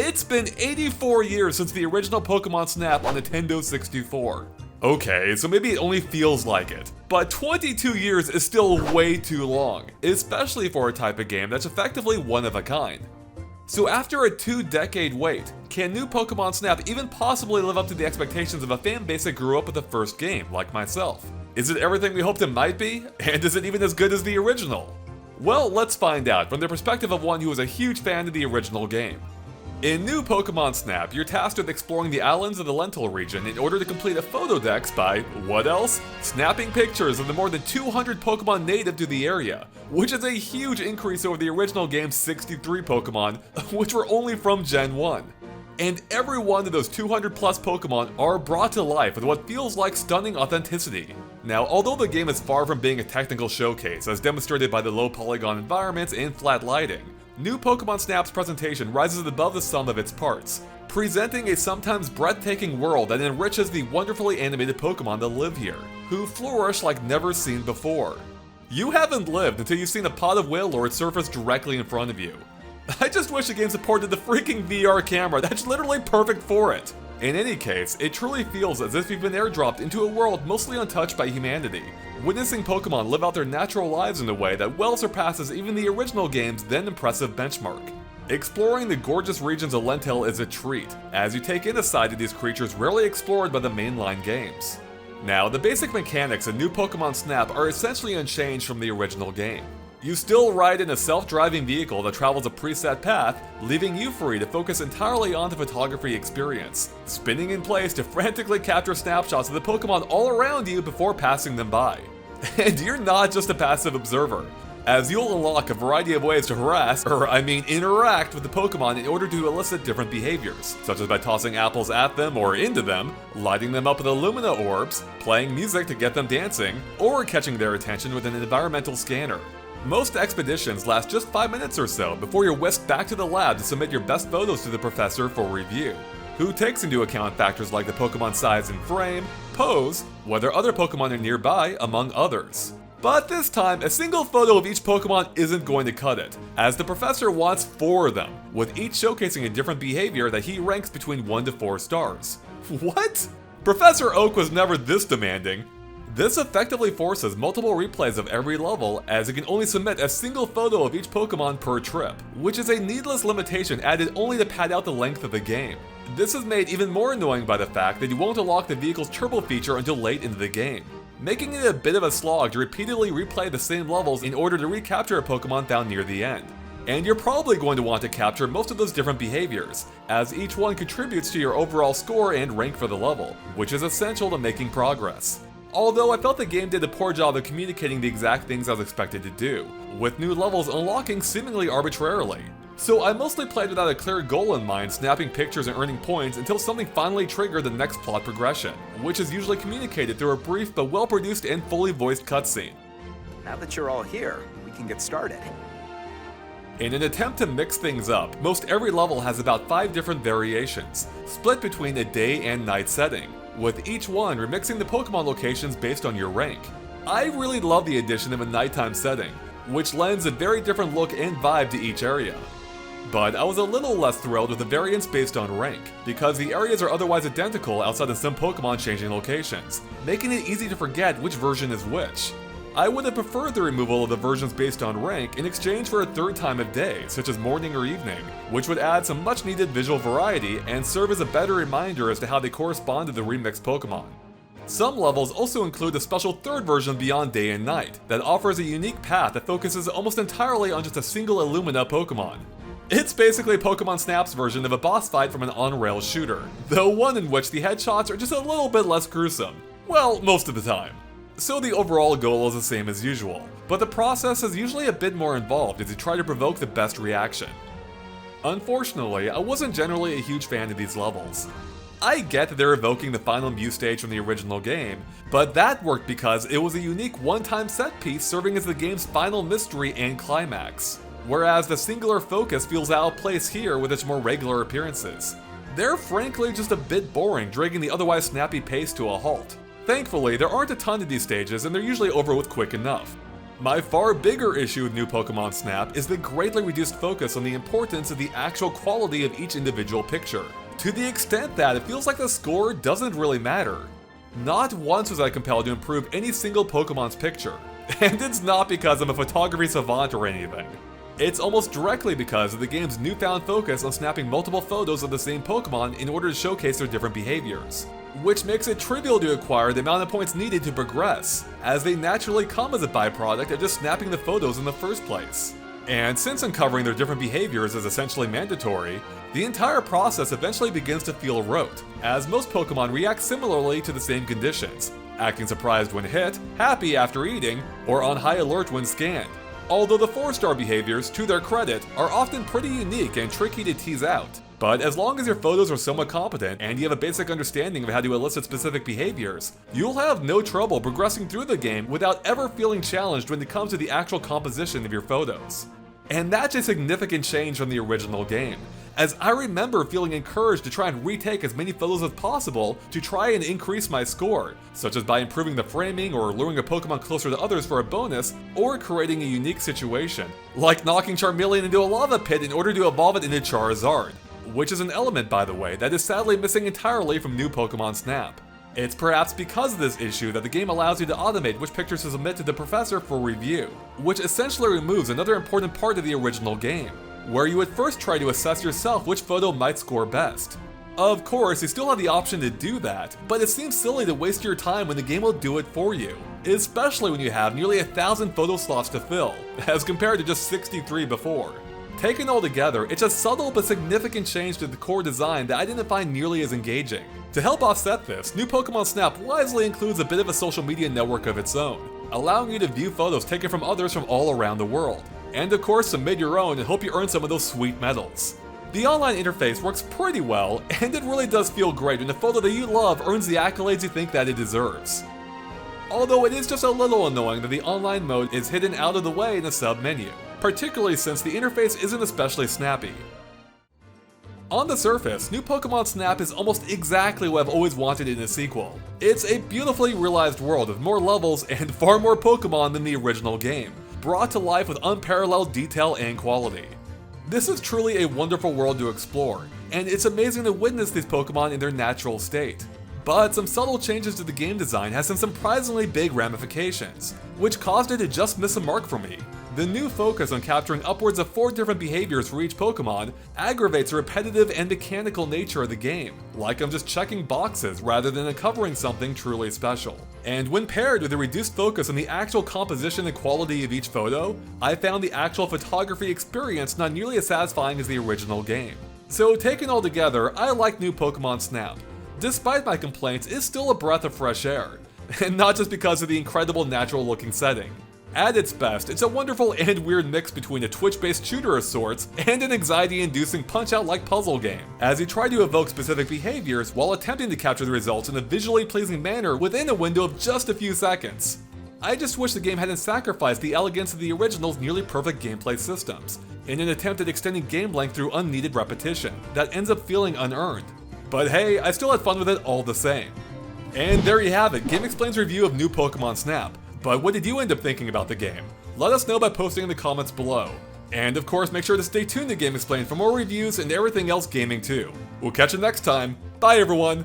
It's been 84 years since the original Pokémon Snap on Nintendo 64. Okay, so maybe it only feels like it, but 22 years is still way too long, especially for a type of game that's effectively one of a kind. So after a 2-decade wait, can new Pokémon Snap even possibly live up to the expectations of a fan base that grew up with the first game, like myself? Is it everything we hoped it might be? And is it even as good as the original? Well, let's find out from the perspective of one who was a huge fan of the original game. In new Pokémon Snap, you're tasked with exploring the islands of the Lentil region in order to complete a photo dex by, what else? Snapping pictures of the more than 200 Pokémon native to the area, which is a huge increase over the original game's 63 Pokémon, which were only from Gen 1. And every one of those 200 plus Pokémon are brought to life with what feels like stunning authenticity. Now, although the game is far from being a technical showcase as demonstrated by the low polygon environments and flat lighting, new Pokémon Snap's presentation rises above the sum of its parts, presenting a sometimes breathtaking world that enriches the wonderfully animated Pokémon that live here, who flourish like never seen before. You haven't lived until you've seen a pot of Wailord surface directly in front of you. I just wish the game supported the freaking VR camera that's literally perfect for it. In any case, it truly feels as if you've been airdropped into a world mostly untouched by humanity, witnessing Pokemon live out their natural lives in a way that well surpasses even the original game's then impressive benchmark. Exploring the gorgeous regions of Lentil is a treat, as you take in a side of these creatures rarely explored by the mainline games. Now, the basic mechanics in new Pokemon Snap are essentially unchanged from the original game. You still ride in a self-driving vehicle that travels a preset path, leaving you free to focus entirely on the photography experience, spinning in place to frantically capture snapshots of the Pokemon all around you before passing them by. And you're not just a passive observer, as you'll unlock a variety of ways to interact with the Pokemon in order to elicit different behaviors, such as by tossing apples at them or into them, lighting them up with Illumina orbs, playing music to get them dancing, or catching their attention with an environmental scanner. Most expeditions last just 5 minutes or so before you're whisked back to the lab to submit your best photos to the professor for review, who takes into account factors like the Pokemon size and frame, pose, whether other Pokemon are nearby, among others. But this time, a single photo of each Pokemon isn't going to cut it, as the professor wants 4 of them, with each showcasing a different behavior that he ranks between 1 to 4 stars. What? Professor Oak was never this demanding. This effectively forces multiple replays of every level, as it can only submit a single photo of each Pokemon per trip, which is a needless limitation added only to pad out the length of the game. This is made even more annoying by the fact that you won't unlock the vehicle's turbo feature until late into the game, making it a bit of a slog to repeatedly replay the same levels in order to recapture a Pokemon found near the end. And you're probably going to want to capture most of those different behaviors, as each one contributes to your overall score and rank for the level, which is essential to making progress. Although I felt the game did a poor job of communicating the exact things I was expected to do, with new levels unlocking seemingly arbitrarily. So I mostly played without a clear goal in mind, snapping pictures and earning points until something finally triggered the next plot progression, which is usually communicated through a brief but well-produced and fully voiced cutscene. Now that you're all here, we can get started. In an attempt to mix things up, most every level has about 5 different variations, split between a day and night setting, with each one remixing the Pokemon locations based on your rank. I really love the addition of a nighttime setting, which lends a very different look and vibe to each area. But I was a little less thrilled with the variants based on rank, because the areas are otherwise identical outside of some Pokemon changing locations, making it easy to forget which version is which. I would have preferred the removal of the versions based on rank in exchange for a third time of day, such as morning or evening, which would add some much needed visual variety and serve as a better reminder as to how they correspond to the remixed Pokemon. Some levels also include a special third version beyond day and night, that offers a unique path that focuses almost entirely on just a single Illumina Pokemon. It's basically Pokemon Snap's version of a boss fight from an on-rails shooter, though one in which the headshots are just a little bit less gruesome. Well, most of the time. So the overall goal is the same as usual, but the process is usually a bit more involved as you try to provoke the best reaction. Unfortunately, I wasn't generally a huge fan of these levels. I get that they're evoking the final Mew stage from the original game, but that worked because it was a unique one-time set piece serving as the game's final mystery and climax, whereas the singular focus feels out of place here with its more regular appearances. They're frankly just a bit boring, dragging the otherwise snappy pace to a halt. Thankfully, there aren't a ton of these stages and they're usually over with quick enough. My far bigger issue with new Pokémon Snap is the greatly reduced focus on the importance of the actual quality of each individual picture, to the extent that it feels like the score doesn't really matter. Not once was I compelled to improve any single Pokemon's picture, and it's not because I'm a photography savant or anything. It's almost directly because of the game's newfound focus on snapping multiple photos of the same Pokemon in order to showcase their different behaviors, which makes it trivial to acquire the amount of points needed to progress, as they naturally come as a byproduct of just snapping the photos in the first place. And since uncovering their different behaviors is essentially mandatory, the entire process eventually begins to feel rote, as most Pokemon react similarly to the same conditions, acting surprised when hit, happy after eating, or on high alert when scanned. Although the 4-star behaviors, to their credit, are often pretty unique and tricky to tease out. But as long as your photos are somewhat competent and you have a basic understanding of how to elicit specific behaviors, you'll have no trouble progressing through the game without ever feeling challenged when it comes to the actual composition of your photos. And that's a significant change from the original game, as I remember feeling encouraged to try and retake as many photos as possible to try and increase my score, such as by improving the framing or luring a Pokemon closer to others for a bonus, or creating a unique situation, like knocking Charmeleon into a lava pit in order to evolve it into Charizard, which is an element, by the way, that is sadly missing entirely from new Pokémon Snap. It's perhaps because of this issue that the game allows you to automate which pictures to submit to the professor for review, which essentially removes another important part of the original game, where you would first try to assess yourself which photo might score best. Of course, you still have the option to do that, but it seems silly to waste your time when the game will do it for you, especially when you have nearly 1,000 photo slots to fill, as compared to just 63 before. Taken all together, it's a subtle but significant change to the core design that I didn't find nearly as engaging. To help offset this, new Pokémon Snap wisely includes a bit of a social media network of its own, allowing you to view photos taken from others from all around the world, and of course submit your own and hope you earn some of those sweet medals. The online interface works pretty well, and it really does feel great when a photo that you love earns the accolades you think that it deserves. Although it is just a little annoying that the online mode is hidden out of the way in the sub-menu, particularly since the interface isn't especially snappy. On the surface, new Pokémon Snap is almost exactly what I've always wanted in a sequel. It's a beautifully realized world with more levels and far more Pokémon than the original game, brought to life with unparalleled detail and quality. This is truly a wonderful world to explore, and it's amazing to witness these Pokémon in their natural state. But some subtle changes to the game design has some surprisingly big ramifications, which caused it to just miss a mark for me. The new focus on capturing upwards of 4 different behaviors for each Pokemon aggravates the repetitive and mechanical nature of the game, like I'm just checking boxes rather than uncovering something truly special. And when paired with a reduced focus on the actual composition and quality of each photo, I found the actual photography experience not nearly as satisfying as the original game. So taken all together, I like new Pokémon Snap. Despite my complaints, it's still a breath of fresh air, and not just because of the incredible natural looking setting. At its best, it's a wonderful and weird mix between a Twitch-based shooter of sorts and an anxiety-inducing punch-out-like puzzle game, as you try to evoke specific behaviors while attempting to capture the results in a visually pleasing manner within a window of just a few seconds. I just wish the game hadn't sacrificed the elegance of the original's nearly perfect gameplay systems, in an attempt at extending game length through unneeded repetition that ends up feeling unearned. But hey, I still had fun with it all the same. And there you have it, GameXplain's review of new Pokémon Snap. But what did you end up thinking about the game? Let us know by posting in the comments below. And of course, make sure to stay tuned to GameXplain for more reviews and everything else gaming too. We'll catch you next time. Bye everyone!